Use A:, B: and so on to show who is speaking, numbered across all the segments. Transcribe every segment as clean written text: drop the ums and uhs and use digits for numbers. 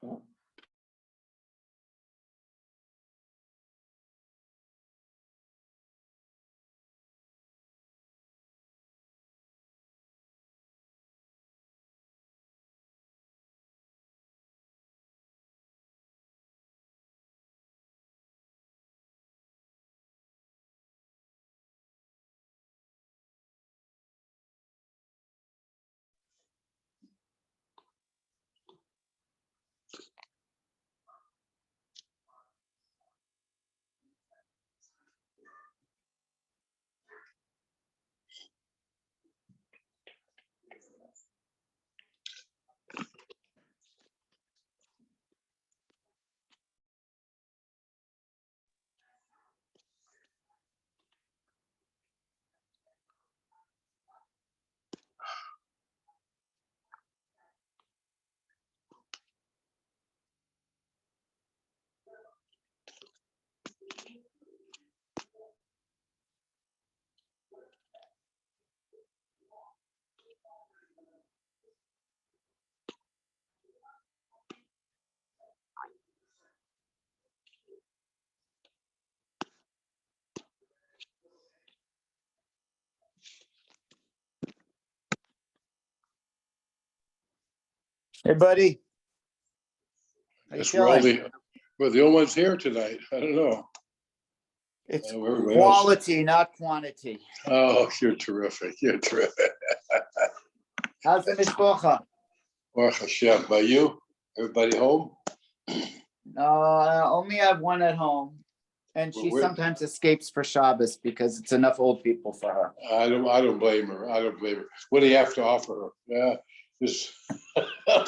A: Hey, buddy. How you
B: Guess we're all
A: feeling?
B: we're the only ones here tonight. I don't know.
A: It's
B: Everybody
A: quality, not quantity.
B: Oh, you're terrific. You're terrific.
A: How's the mishpacha?
B: Baruch Hashem. By you? Everybody home?
A: Only have one at home, and she
B: Well,
A: sometimes escapes for Shabbos because it's enough old people for her.
B: I don't blame her. I don't blame her. What do you have to offer her? Yeah. Just
A: I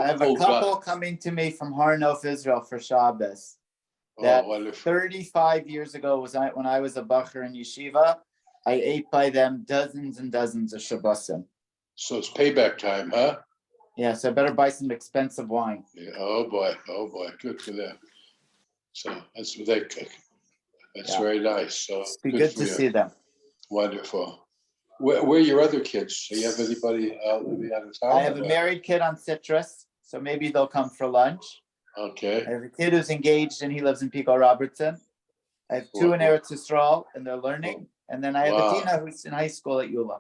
A: have a couple coming to me from Har Nof, Israel for Shabbos. That 35 years ago when I was a bacher in yeshiva. I ate by them dozens and dozens of Shabbosim.
B: So it's payback time, huh?
A: Yeah, so I better buy some expensive wine.
B: Yeah. Oh boy. Good for them. So that's what they cook. That's very nice. So
A: It's be good to see them.
B: Wonderful. Where are your other kids? Do you have anybody living out of town?
A: I have a married kid on Citrus, so maybe they'll come for lunch.
B: Okay.
A: I have a kid who's engaged and he lives in Pico Robertson. I have two in Eretz Yisrael and they're learning. And then I have a Tina who's in high school at Eula.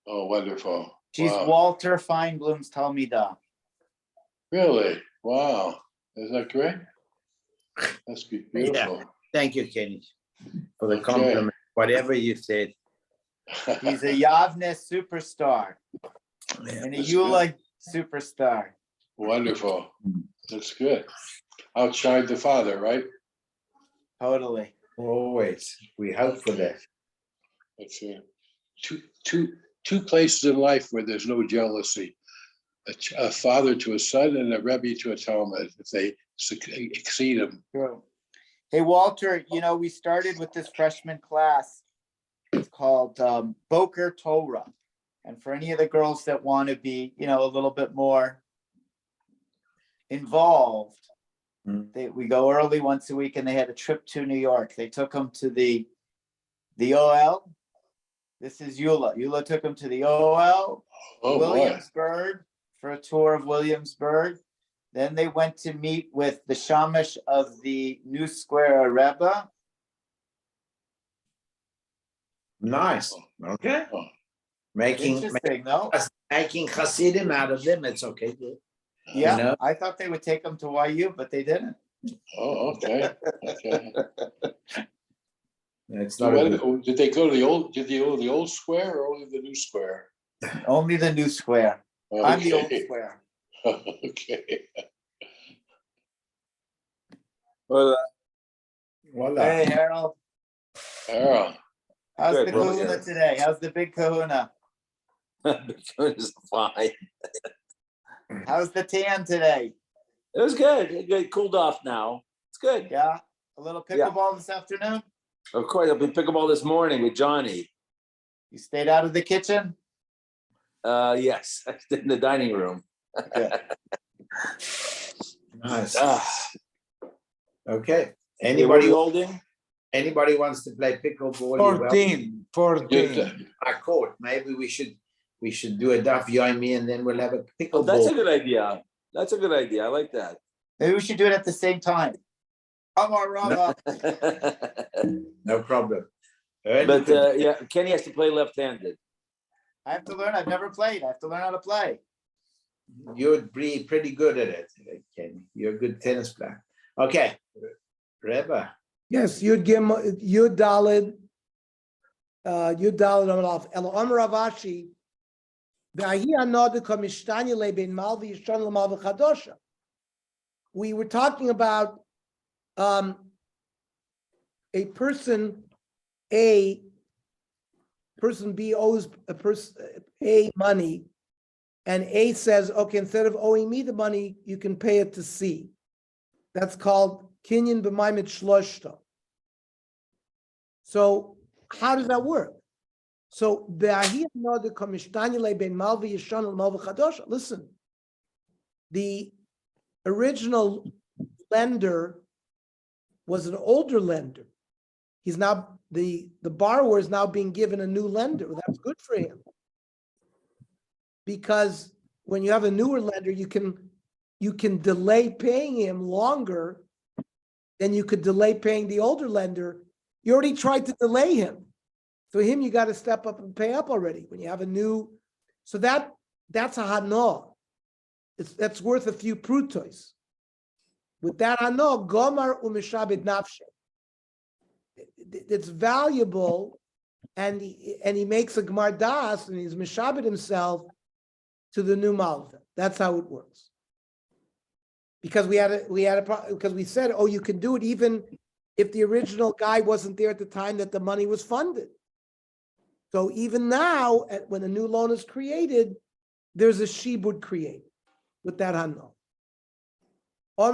B: Oh, wonderful.
A: She's Walter Feinblum's Talmidah.
B: Really? Wow. Is that great? That's beautiful.
C: Yeah. Thank you, Kenny, for the compliment. Whatever you said.
A: He's a Yavne superstar and a Eula superstar.
B: Wonderful. That's good. Outshine the father, right?
A: Totally.
C: Always. We hope for that.
B: That's it. Two places in life where there's no jealousy. A father to a son and a Rebbe to a Talmud, if they exceed him.
A: True. Hey, Walter, we started with this freshman class. It's called Boker Torah. And for any of the girls that want to be, a little bit more involved, we go early once a week, and they had a trip to New York. They took them to the OL. This is Eula. Eula took them to the OL, Williamsburg, for a tour of Williamsburg. Then they went to meet with the Shamash of the New Square Rebbe.
C: Nice. Okay. Making Hasidim out of them. It's okay.
A: Yeah, I thought they would take them to YU, but they didn't.
B: Oh, okay.
C: It's not.
B: Did they go to the old? Did they go to the old square or only the new square?
A: Only the new square.
B: Okay.
A: I'm the old square.
B: Okay.
C: Well,
A: Hey, Harold.
B: Harold.
A: How's
C: Good,
A: the
C: bro.
A: kahuna today? How's the big kahuna?
C: It's fine.
A: How's the tan today?
D: It was good. It cooled off now. It's good.
A: Yeah, a little pickleball this afternoon?
D: Of course, I'll be pickleball this morning with Johnny.
A: You stayed out of the kitchen?
D: Yes, in the dining room.
A: Good.
C: Nice.
D: What
C: Okay.
D: are
C: Anybody
D: you holding?
C: wants to play pickleball?
E: 14.
C: I caught. Maybe we should do a Daf Yomi and then we'll have a
D: Oh, that's a
C: pickleball.
D: good idea. That's a good idea. I like that.
A: Maybe we should do it at the same time. Amar Rava.
C: No problem.
D: But yeah, Kenny has to play left-handed.
A: I have to learn. I've never played. I have to learn how to play.
C: You'd be pretty good at it, Kenny. You're a good tennis player. Okay, Rebbe.
E: Yes, Yud Dalid Amar Aleph. Elo Amar Ravashi. We were talking about a person A, person B owes a person A money, and A says, okay, instead of owing me the money, you can pay it to C. That's called kinyan b'maimet shloshta. So how does that work? So listen, the original lender was an older lender. He's now the borrower is now being given a new lender. That's good for him, because when you have a newer lender, you can delay paying him longer than you could delay paying the older lender. You already tried to delay him. So him, you got to step up and pay up already when you have a new. So that's a hana. That's worth a few prutos. With that hana, gomar umishabed nafshe. It's valuable, and he makes a gemar das, and he's mishabed himself to the new malva. That's how it works. Because we said, oh, you can do it even if the original guy wasn't there at the time that the money was funded. So even now, when a new loan is created, there's a shibud created with that hana. There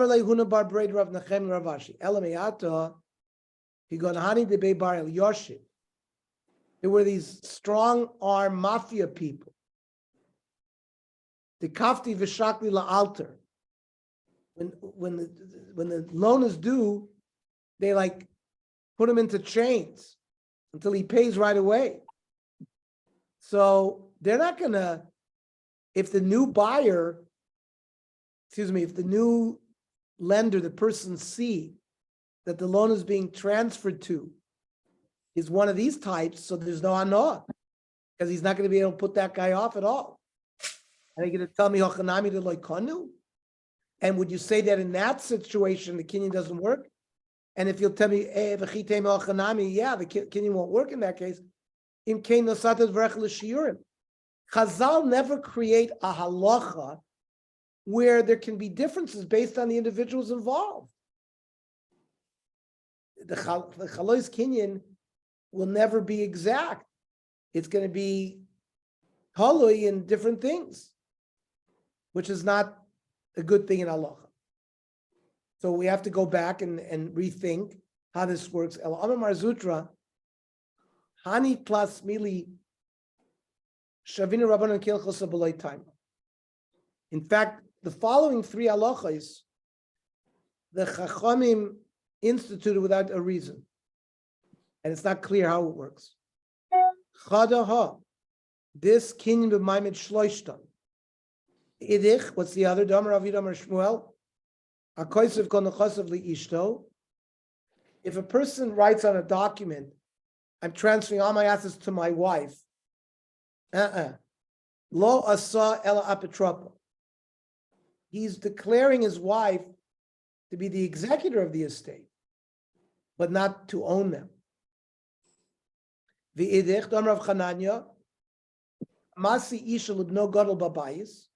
E: were these strong arm mafia people. The kafti v'shakli la'alter. When the loan is due, they like put him into chains until he pays right away. So they're not gonna, if the new lender, the person C that the loan is being transferred to is one of these types, so there's no hana, because he's not going to be able to put that guy off at all. Are you going to tell me hochanami to loikonu? And would you say that in that situation the kinyan doesn't work? And if you'll tell me, yeah, the kinyan won't work in that case. Chazal never create a halacha where there can be differences based on the individuals involved. The chalois kinyan will never be exact. It's going to be haloi in different things, which is not a good thing in halacha. So we have to go back and rethink how this works. El Amar Marzutra, Hani plus Mili Shavina Rabbanon Kilchosa B'loy time. In fact, the following three halachas, the Chachamim instituted without a reason, and it's not clear how it works. Chadaha, this kinyan b'maimed shloishtan. Idich, what's the other? Damar Avid Damar Shmuel. Akoysev kon nechosav liishto. If a person writes on a document, I'm transferring all my assets to my wife. Lo asa ela apetropa. He's declaring his wife to be the executor of the estate, but not to own them. V'idich damar Rav Chananya. Masi isha libno gadol babayis.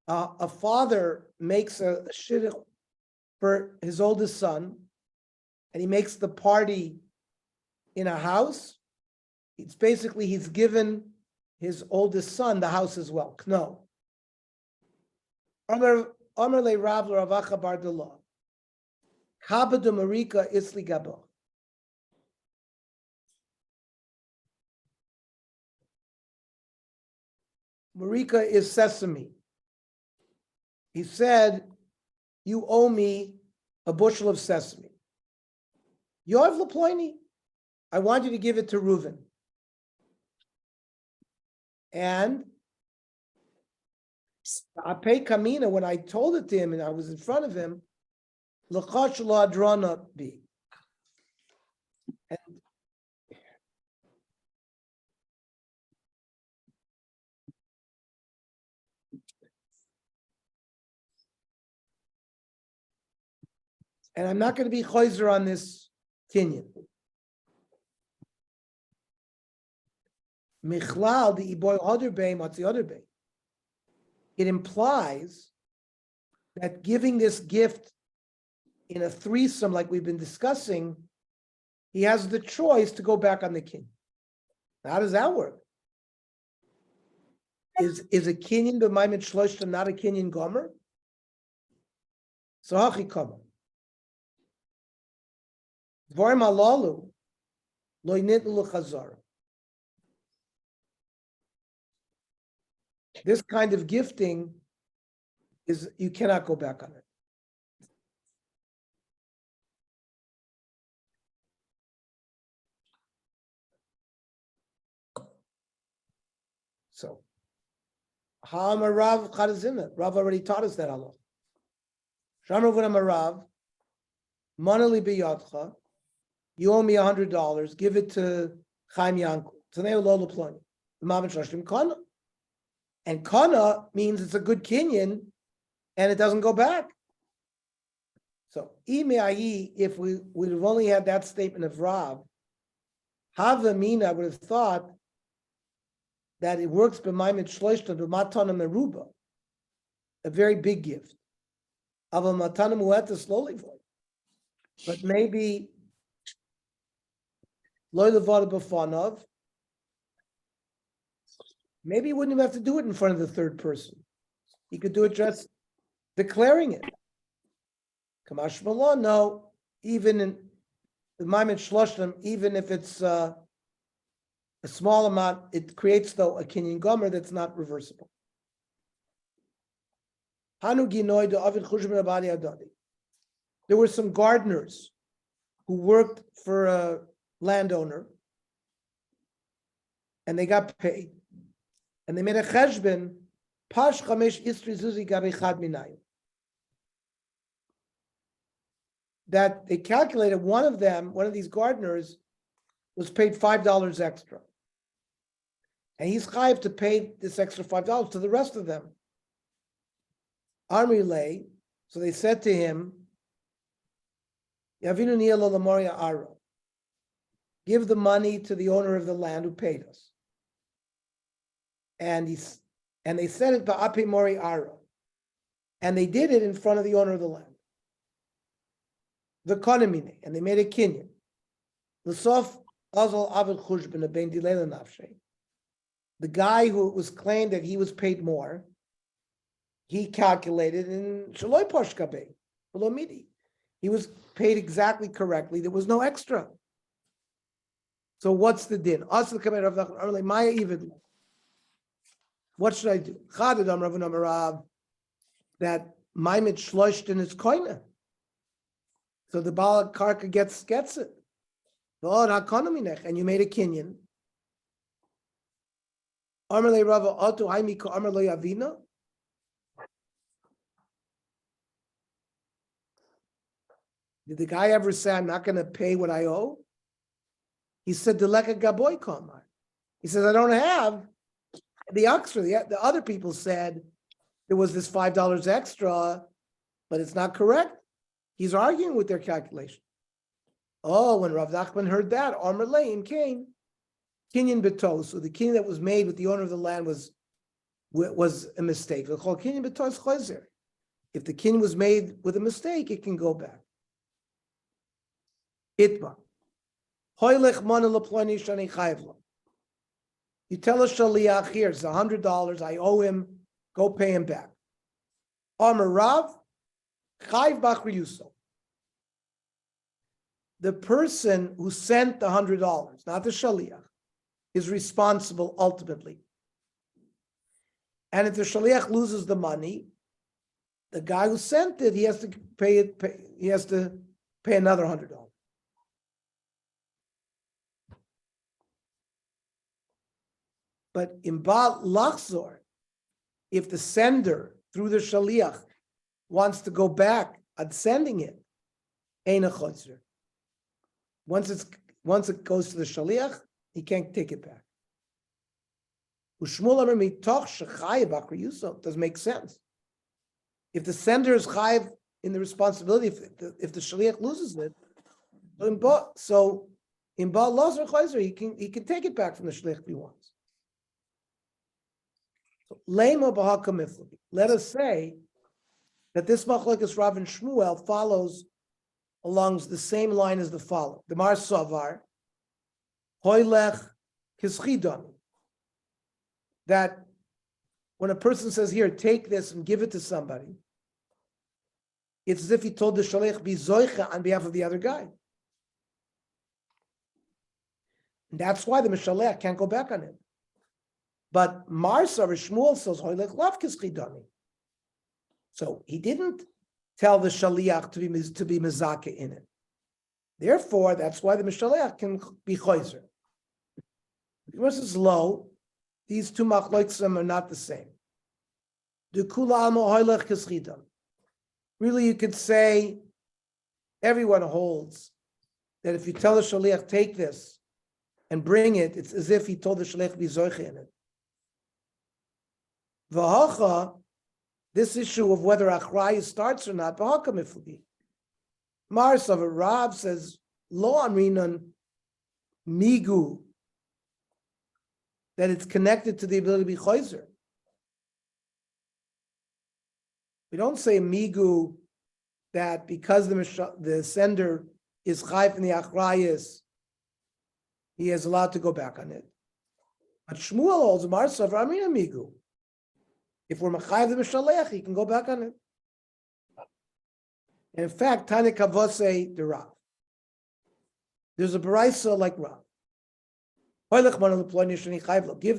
E: A father makes a shidduch for his oldest son, and he makes the party in a house. It's basically he's given his oldest son the house as well. No. Amar le Rav Ravacha bar Dela. Kabadu Marika isli gabo. Marika is sesame. He said, you owe me a bushel of sesame. Yoav Laploini, I want you to give it to Reuven. And I pay Kamina when I told it to him and I was in front of him. L'chash la drana bi. And I'm not going to be choizer on this kinyan. Michlal the iboy other bay, what's the other bay? It implies that giving this gift in a threesome, like we've been discussing, he has the choice to go back on the king. How does that work? Is a kinyan b'maimed shloshta not a kinyan gomer? So hachi kama. Dvarim halalu lo nitnu l'chazara. This kind of gifting is, you cannot go back on it. So, Rav Chadazimah, Rav already taught us that Allah. Shamar v'nam Rav, manali biyadcha, you owe me $100, give it to Chaim Yankel. Tanei lo leploni, v'mavet shloshim kana. And kana means it's a good kinyan, and it doesn't go back. So, if we would have only had that statement of Rav, Hava Mina would have thought that it works b'maimed shloshta b'matana meruba, a very big gift. Aval matana mu'eta slowly void. But maybe loy levada b'fanav. Maybe he wouldn't even have to do it in front of the third person. He could do it just declaring it. Kamash Malon, no, even in the Maimed Shloshim, even if it's a small amount, it creates though a kinyan gomer that's not reversible. There were some gardeners who worked for a landowner and they got paid. And they made a cheshbon, pash chamesh istri zuzi gabi chad minayim. That they calculated one of these gardeners was paid $5 extra. And he's chayiv to pay this extra $5 to the rest of them. Army lay, so they said to him, Yavinu niya lo lamoria ara. Give the money to the owner of the land who paid us. And they said it ba'ape mori ara. And they did it in front of the owner of the land. The konamine, and they made a kinyan. L'sof azal avid chushbin abein dilela nafshe. The guy who was claimed that he was paid more, he calculated in shaloi poshkabe, below midi. He was paid exactly correctly. There was no extra. So what's the din? What should I do? That maimed shloshtin is koina. So the Baal Karka gets it. And you made a kinyan. Did the guy ever say, I'm not going to pay what I owe? He said, Deleka Gaboy Kamar. He says, I don't have the extra. The other people said there was this $5 extra, but it's not correct. He's arguing with their calculation. Oh, when Rav Nachman heard that, Amar Leim came. Kinyan Betos, so the kinyan that was made with the owner of the land was a mistake. If the kinyan was made with a mistake, it can go back. Itma. You tell a shaliach, here, it's $100, I owe him, go pay him back. Amar Rav, Chayv Bachri Yusuf. The person who sent the $100, not the shaliach, is responsible ultimately. And if the shaliach loses the money, the guy who sent it, he has to pay another $100. But in Baal Lachzor, if the sender through the shaliach wants to go back on sending it, ain't a chotzer. Once it goes to the shaliach, he can't take it back. Ushmul Amar mitoch shechayev b'achri yusuf doesn't make sense. If the sender is chayev in the responsibility, if the shaliach loses it, so in Baal Lazar Chayzer, he can take it back from the shaliach if he wants. So, Lema b'haka miflabi. Let us say that this machlokes Rav and Shmuel follows along the same line as the follow. The Mar Savar, Hoylech Kischidon. That when a person says, here, take this and give it to somebody, it's as if he told the shaliach be zoicha on behalf of the other guy. And that's why the Mishalech can't go back on it. But Marsa or Shmuel says, Hoylech lav kischidoni. So he didn't tell the shaliach to be mezake in it. Therefore, that's why the Mishalech can be choizer. Because it's low, these two machloiksim are not the same. Really, you could say everyone holds that if you tell the shaliach, take this and bring it, it's as if he told the shaliach be zoiche in it. V'hacha, this issue of whether achraya starts or not, v'hacha miflagi. Mars of a Rav says, lo amrinan migu, that it's connected to the ability to be choizer. We don't say migu that because the sender is chayv in the achrayas, he is allowed to go back on it. But Shmuel holds marsav amrina migu. If we're machayv the mishalech, he can go back on it. And in fact, Tanya Kavose the Rav. There's a baraisa like Rav. Give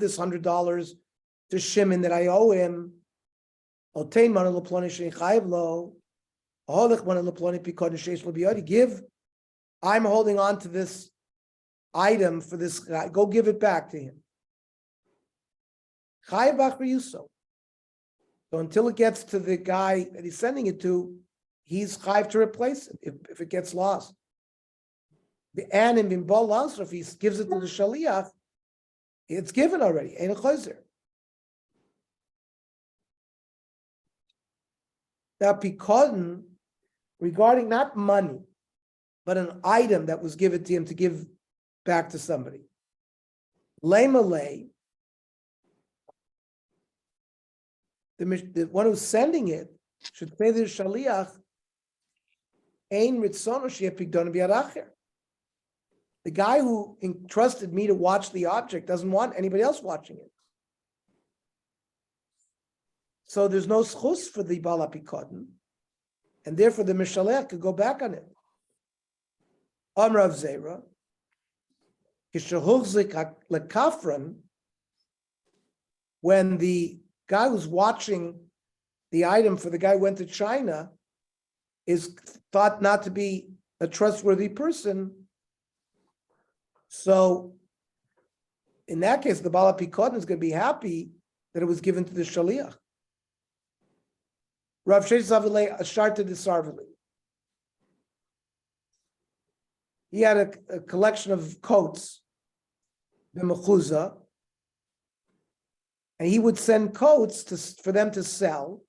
E: this $100 to Shimon that I owe him. Give. I'm holding on to this item for this guy. Go give it back to him. So until it gets to the guy that he's sending it to, he's chayiv to replace it if it gets lost. And in Bimbal Lansra, if he gives it to the Shaliach, it's given already. Ain't a chayzer. Now, Pikodin, regarding not money, but an item that was given to him to give back to somebody. Lay, the one who's sending it should say to the Shaliach, Ein ritzono sheyeh pigdon b'yad. The guy who entrusted me to watch the object doesn't want anybody else watching it. So there's no schus for the Baal HaPikadon, and therefore the Mishalech could go back on it. Amrav Zera, Kishahuchzik lekafran, when the guy who's watching the item for the guy who went to China is thought not to be a trustworthy person. So in that case, the Baal HaPikadon is going to be happy that it was given to the Shaliach. Rav Sheish Zavilei Asharta de Sarvili. He had a collection of coats, the Mechuza, and he would send coats for them to sell,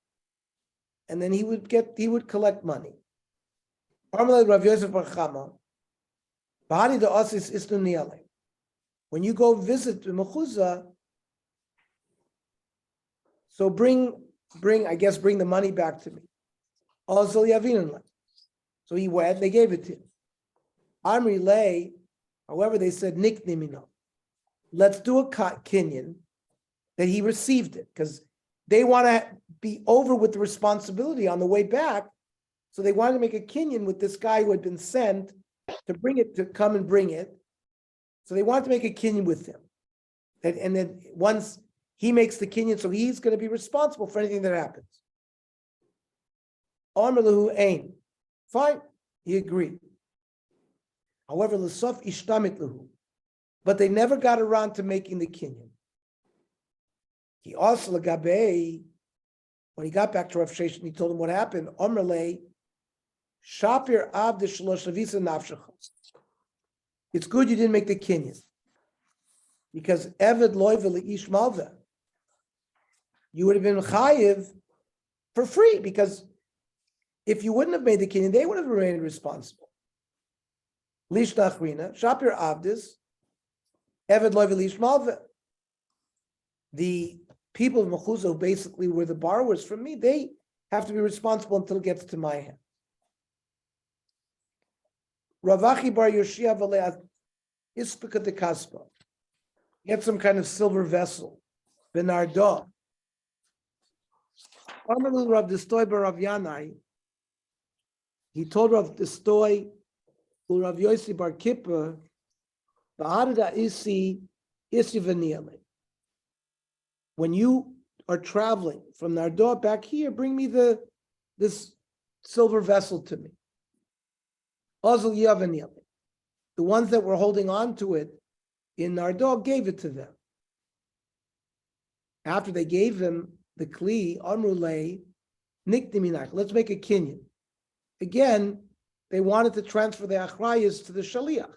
E: and then he would collect money. Rav Yosef Bar Chama, when you go visit the Mechuza, so bring the money back to me. Also, so he went, they gave it to him. Amri lay, however, they said, Niknimino. Let's do a kinyan that he received it, because they want to be over with the responsibility on the way back. So they wanted to make a kinyan with this guy who had been sent to bring it, to come and bring it. So they wanted to make a kinyan with him. And then once he makes the kinyan, so he's going to be responsible for anything that happens. Amr lahu ain. Fine, he agreed. However, l'sof ishtamit lahu. But they never got around to making the kinyan. He also l'gabei When he got back to Rav Sheshet, he told him what happened. Omerle, Shapir Abd Shalosh Lavisa Nafshecha. It's good you didn't make the kinyan. Because Eved Loivel Ish Malva, you would have been chayiv for free, because if you wouldn't have made the kinyan, they would have remained responsible. Lish Nachrina, Shapir Abdis, Eved Loivel Ish Malva. The people of Mechuzah, who basically were the borrowers from me, they have to be responsible until it gets to my hand. Ravachi bar Yoshia v'le'at ispika de kaspa. Get some kind of silver vessel. Benardo. Amalu Rav Destoy bar Rav Yanai. He told Rav Destoy, Rav Yossi bar Kippur, Ba'adada isi v'niyale. When you are traveling from Nardo back here, bring me this silver vessel to me. Ozil Yavaniyale. The ones that were holding on to it in Nardo gave it to them. After they gave him the Kli, Amrulay, Nikdiminach, let's make a kinyan. Again, they wanted to transfer the achrayas to the Shaliach.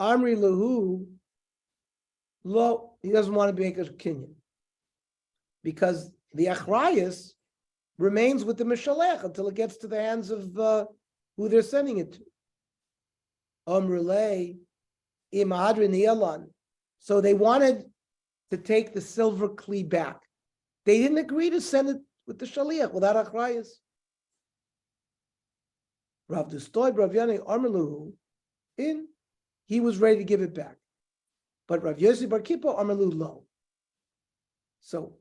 E: Amri Lahu, Lo, he doesn't want to make a kinyan. Because the achrayas remains with the Mishalech until it gets to the hands of who they're sending it to. Amrulay, Imahadrin Yalan. So they wanted to take the silver kli back. They didn't agree to send it with the Shaliach without achrayas. Rav Destoy, Rav Yanai, Amrluhu, he was ready to give it back. But Rav Yossi bar Kippur, Amrlu lo. So,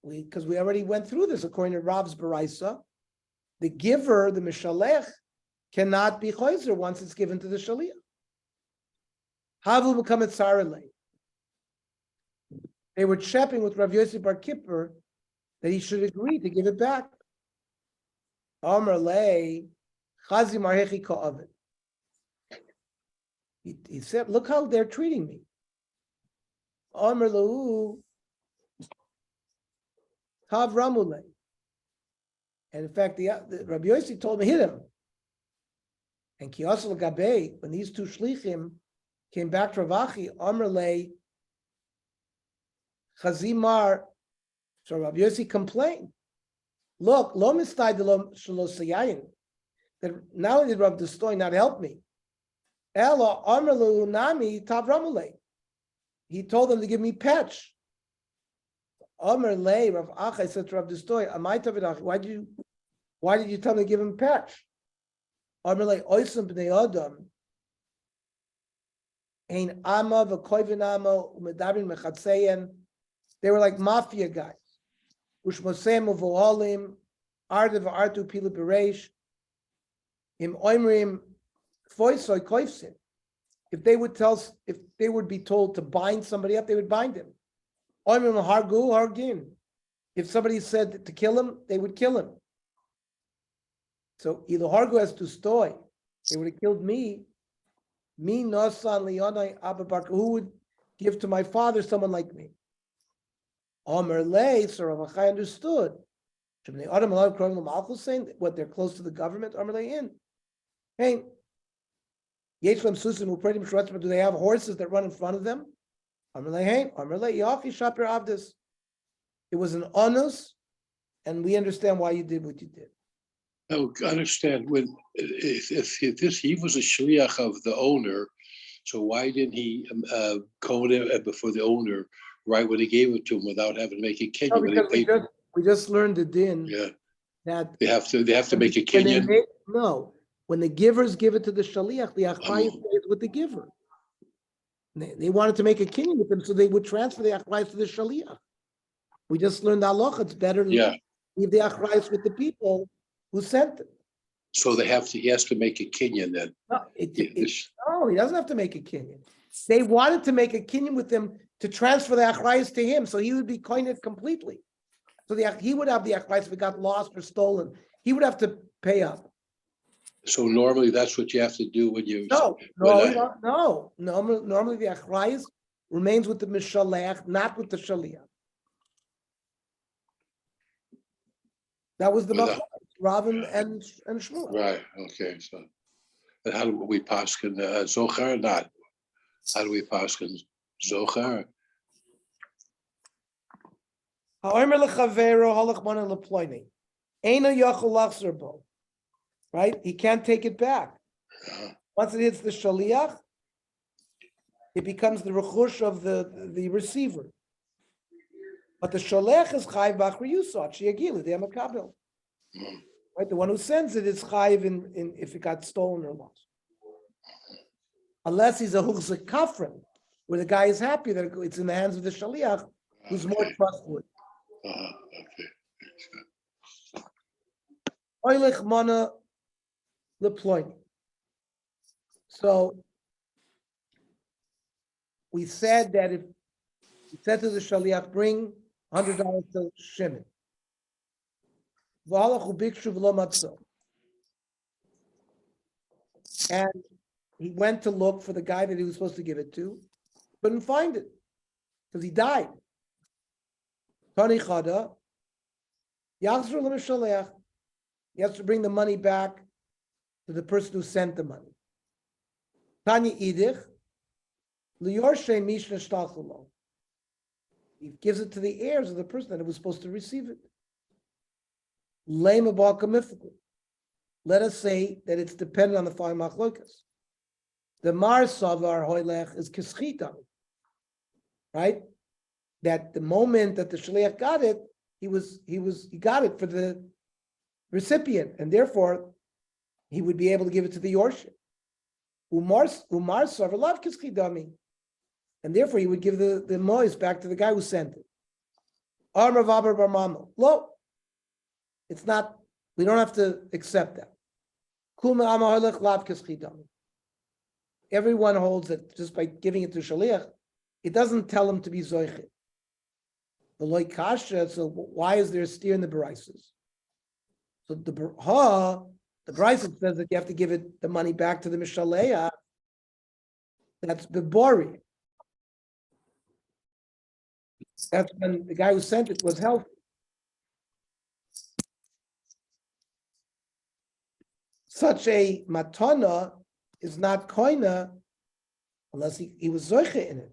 E: because we already went through this, according to Rav's Baraisa, the giver, the Mishalech, cannot be chayzer once it's given to the Shaliach. Havul become at Sarale. They were chapping with Rav Yossi bar Kippur that he should agree to give it back. Amar lei chazi marhechi ka'avet. He said, look how they're treating me. Amar lahu tav ramule. And in fact, the Rabbi Yossi told me, hit him. And Kiyasal Gabe, when these two shlichim came back to Ravachi, Amar lei Chazimar, so Rabbi Yossi complained. Look, lo mistay de lo shalosayayin. That not only did Rabbi Destoy not help me, Ella Amrlu Nami Tavramule. He told them to give me patch. Amr lei Rav Achai said to Rabbi Destoy, Amai Tavidach, why did you tell me to give him patch? Amr lei Oisam b'nei Adam. Ein Ama v'koivin Ama u'medabrin mechatzeyen. They were like mafia guys. Ushmosem uvohalim, ardev artu pilu bereish, im oimrim foisoy koifsin. If they would be told to bind somebody up, they would bind him. Oimrim hargu hargin. If somebody said to kill him, they would kill him. So either hargu has to stoy. They would have killed me. Me nosan lionai ababarka. Who would give to my father someone like me? Omer lei, so Rav Achai understood. Saying what they're close to the government. Omer lei in. Hey, do they have horses that run in front of them? Omer lei hey, Omer lei yachi shapir avdis. It was an onus, and we understand why you did what you did.
B: Now, understand when if he was a shliach of the owner, so why didn't he go there before the owner right when he gave it to him without having to make a kinyan?
E: No, because we just learned the din.
B: Yeah,
E: that
B: they have to make a kinyan.
E: When the givers give it to the shaliach, the achrayus is with the giver. They wanted to make a kinyan with them, so they would transfer the achrayus to the shaliach. We just learned halacha. It's better to leave the achrayus with the people who sent it.
B: So he has to make a kinyan then.
E: No, he doesn't have to make a kinyan. They wanted to make a kinyan with them to transfer the achrayus to him, so he would be coined completely. So he would have the achrayus if it got lost or stolen. He would have to pay up.
B: So normally that's what you have to do when you.
E: No. Normally the achrayus remains with the mishalech, not with the shaliach. That was the
B: Well,
E: machlokes, Rav and Shmuel.
B: Right, okay, so, and how do we paskin Zohar or not? How do we paskin Zohar?
E: Ha'omer lechavero halach mana leploini. Eina yachol lachzer bo. Right? He can't take it back. Once it hits the shaliach, it becomes the rechush of the receiver. But the sholech is chayiv b'achri yusot she'yagil l'dei makabel. Right? The one who sends it is chayiv in if it got stolen or lost. Unless he's a huchzik kafrin, where the guy is happy that it's in the hands of the shaliach, who's more
B: Okay.
E: trustworthy.
B: Okay.
E: Oilich mana leploini. So we said that if he said to the shaliach, bring $100 to Shimon. V'halachu bikshu v'lo matzo. And he went to look for the guy that he was supposed to give it to, couldn't find it because he died. Tani chada, yachzor l'mishaleach. He has to bring the money back to the person who sent the money. Tanya idich, liyorshe mishna shtalchulo. He gives it to the heirs of the person that was supposed to receive it. Lema b'akamifku. Let us say that it's dependent on the following machlokas. The mar savar hoylech is kischita, right? That the moment that the shaliach got it, he got it for the recipient, and therefore he would be able to give it to the yorship. Umar savar lav kischidami, and therefore he would give the mois back to the guy who sent it. Armor vaber bar mamo. Lo, it's not. We don't have to accept that. Everyone holds that just by giving it to shaliach, it doesn't tell him to be zoichet. The loy kasha. So why is there a steer in the barises? So the barises says that you have to give the money back to the mishaleach. That's bebori. That's when the guy who sent it was healthy. Such a matana is not koina unless he was zoiche in it.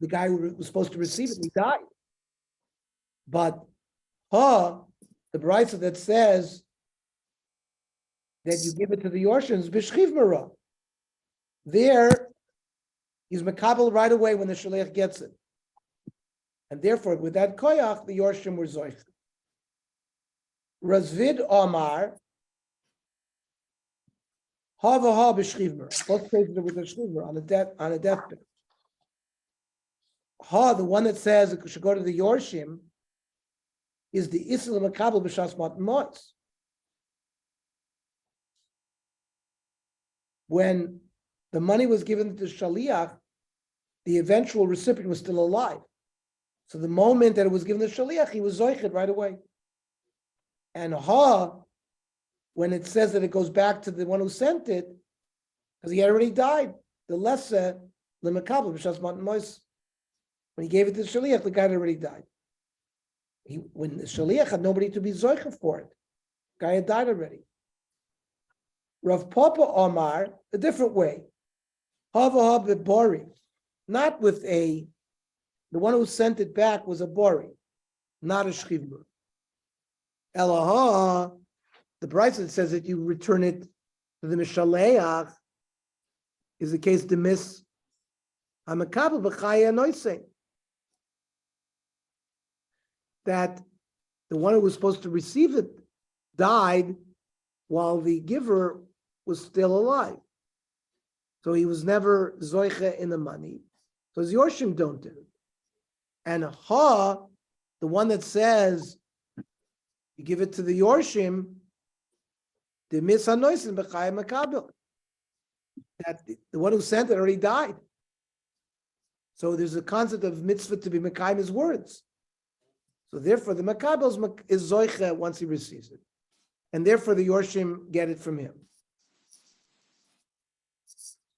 E: The guy who was supposed to receive it, he died. But the brisa that says that you give it to the Yorshins, b'shchiv mara. There, he's makabel right away when the shaliach gets it. And therefore, with that koyach, the Yorshim were zoich. Razvid Omar, Hava ha b'shchivmer. Both cases are with a shchivmer on a deathbed. Ha, the one that says it should go to the Yorshim, is the Isla Makabel b'shas matan mois. When the money was given to Shaliach, the eventual recipient was still alive. So the moment that it was given to Shaliach, he was zoichet right away. And when it says that it goes back to the one who sent it, because he had already died, the lesser lemakabel b'shas matan mois. When he gave it to Shaliach, the guy had already died. When the Shaliach had nobody to be zoicha for it, the guy had died already. Rav Papa Omar, a different way. Hava bori, not with the one who sent it back was a bori, not a shchivmer. Elaha, the Brisa says that you return it to the Mishaleach is the case to miss Hamakabel b'chaya noising. That the one who was supposed to receive it died while the giver was still alive. So he was never zoiche in the money. So the Yorshim don't do it. And the one that says you give it to the Yorshim, the misanoisin b'chayim makabel. That the one who sent it already died. So there's a concept of mitzvah to be mekayim his words. So therefore, the makabel is zoiche once he receives it, and therefore the Yorshim get it from him.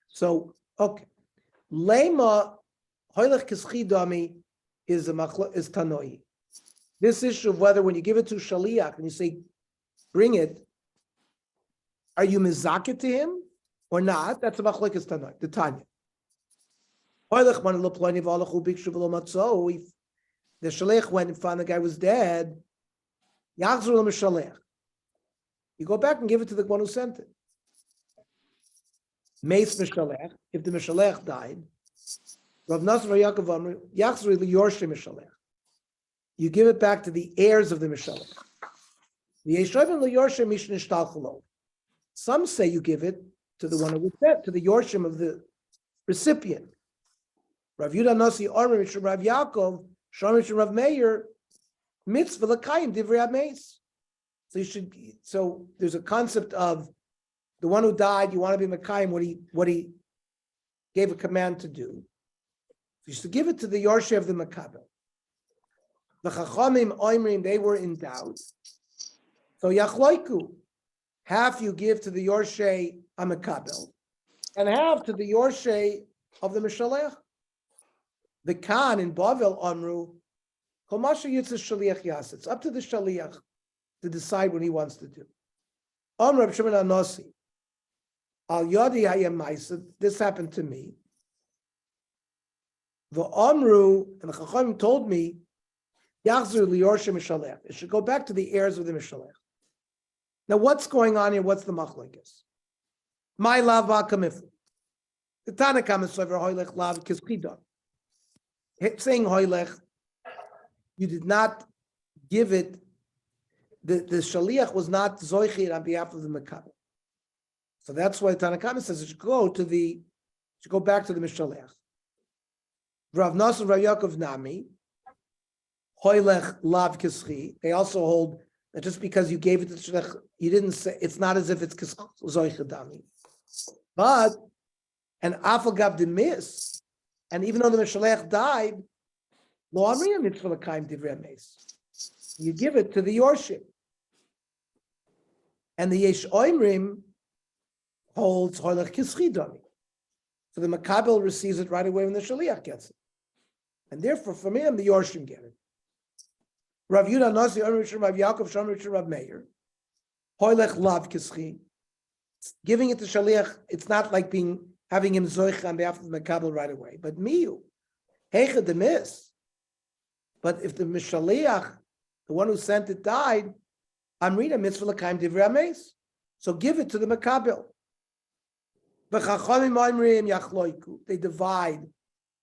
E: So okay, lema hoylech kischidami is tanoi. this issue of whether when you give it to Shaliach and you say, bring it, are you mizaket to him or not? That's a machlokes Tanya, the Tanya. If the Shaliach went and found the guy was dead, you go back and give it to the one who sent it. Meis Mishalech, if the Mishalech died, Rav Nasr Yaakov Amr, Yachzri Liyorshim Mishalech. You give it back to the heirs of the Mishalech. The Yeshavim Liyorshim Mishn Ishtalchalo. Some say you give it to the one who was sent, to the Yorshim of the recipient. Rav Yudah Nasi Amr Mishn Rav Yaakov, Shom Mishn Rav Meir, Mitzvah L'Kayim Divrei HaMeis. So you should. So there's a concept of the one who died. You want to be Mekayim what he gave a command to do. So you should give it to the Yorshe of the Makabel. The Chachamim Oimrim, they were in doubt. So Yachloiku, half you give to the Yorshe Amakabel, and half to the Yorshe of the Mishalech. The Khan in Bavel Amru, Komasha Yitzah Shaliach Yas. It's up to the Shaliach to decide what he wants to do. Rab Shimon Anosi, Al Yadi Hayem Maisa, this happened to me. The Amru, and the Chachamim told me, Yachzur Liyorshe Mishalech. It should go back to the heirs of the Mishalech. Now, what's going on here? What's the machlokes? My lav v'akamifu. The Tanakam is over hoylech lav kiskidon. Saying hoylech, you did not give it. The shaliach was not zoichir on behalf of the mekabel. So that's why Tanakam says it should go back to the mishalech. Rav Nasr Rav Yaakov Nami, hoylech lav kischi. They also hold that just because you gave it to the shaliach, you didn't say it's not as if it's zoichir dami. But an afagav demis, and even though the mishalech died, lo amriyam mitzvah l'kaim divrei meis. You give it to the yorship. And the Yesh Oimrim holds Hoylech Kischi Dami. So the Makabel receives it right away when the Shaliach gets it. And therefore, from him, the Yorshim get it. Rav Yudah Nasi, Rav Yaakov, Shom Rav Meir, Hoylech Lav Kischi. Giving it to Shaliach, it's not like having him Zoich on behalf of the Makabel right away. But Miyu, Heicha Demis. But if the Shaliach, the one who sent it, died, Amrina mitzvah l'kaim divrei hameis. So give it to the Makabel. V'chachamim oimrim yachloiku. They divide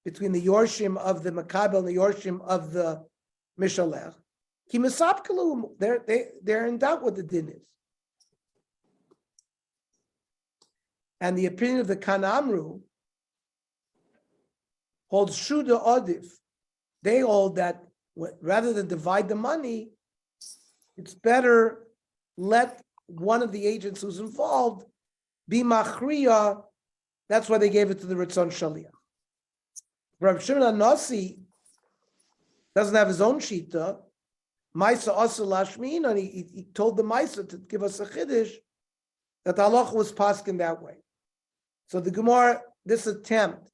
E: between the Yorshim of the Makabel and the Yorshim of the Mishalech. Ki mesapkalu. They're in doubt what the din is. And the opinion of the Kanamru holds Shuda Odif. They hold that rather than divide the money, it's better let one of the agents who's involved be machriya. That's why they gave it to the Ritzon Shaliach. Rav Shimon Nasi doesn't have his own shita. Maisa Asur Lashmin, and he told the Maisa to give us a chiddush that the halacha was paskin that way. So the Gemara, this attempt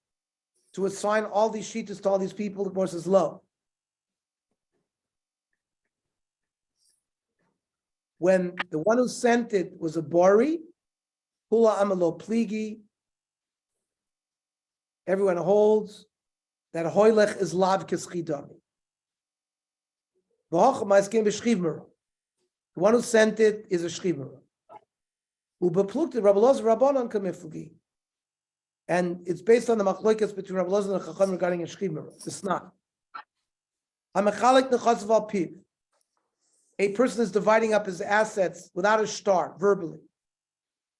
E: to assign all these shitas to all these people, the Gemara says, lo. When the one who sent it was a Bori, Hula Amalo Pligi, everyone holds that Hoylech is Lav Kischidami. The one who sent it is a Shchivmara. Ubeplukte Rabbi Loz Rabbanon Kamiflugi. And it's based on the machlokes between Rabbi Loz and the Chacham regarding a Shchivmara. It's not. Hamechalik Nechasv al Piv. A person is dividing up his assets without a shtar, verbally,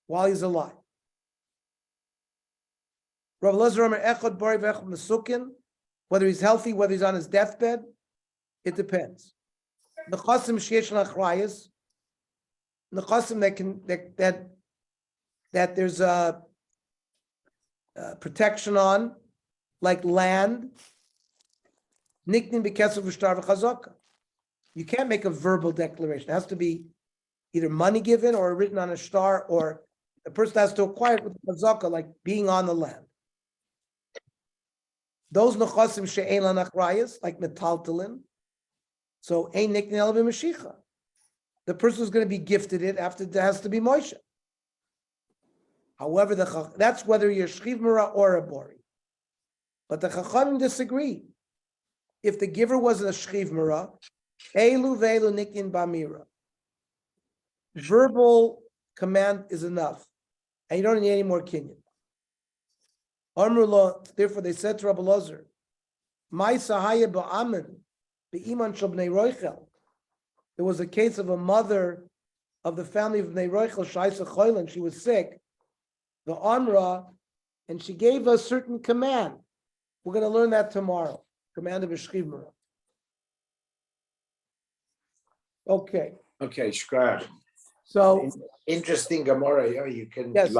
E: while he's alive. Rav Elazar Omer Echad Bari v'Echad Mesukin, whether he's healthy, whether he's on his deathbed, it depends. Nechasim sheyesh l'achrayas, nechasim that there's a protection on, like land. Niknin b'kesef v'shtar v'chazaka. You can't make a verbal declaration. It has to be either money given or written on a shtar, or the person has to acquire it with chazaka, like being on the land. Those nechasim she'ein lanachrayas, like metaltalin. So ein niknin ela b'mashicha. The person who's going to be gifted it after there has to be Moshe. However, that's whether you're shchiv mara or a bori. But the Chachamim disagree. If the giver was a shchiv mara, elu ve'elu niknin b'amira. Verbal command is enough, and you don't need any more kinyan. Amrullah, therefore they said to Rabbi Lozer, "My sahaya ba'amin be'iman shel bnei roichel." There was a case of a mother of the family of bnei roichel shaisa choylin. She was sick, the Amra, and she gave a certain command. We're going to learn that tomorrow. Command of a shchiv mara. Okay,
C: Okay, shkar.
E: so
C: Interesting Gemara. Yeah, you can
E: Yes.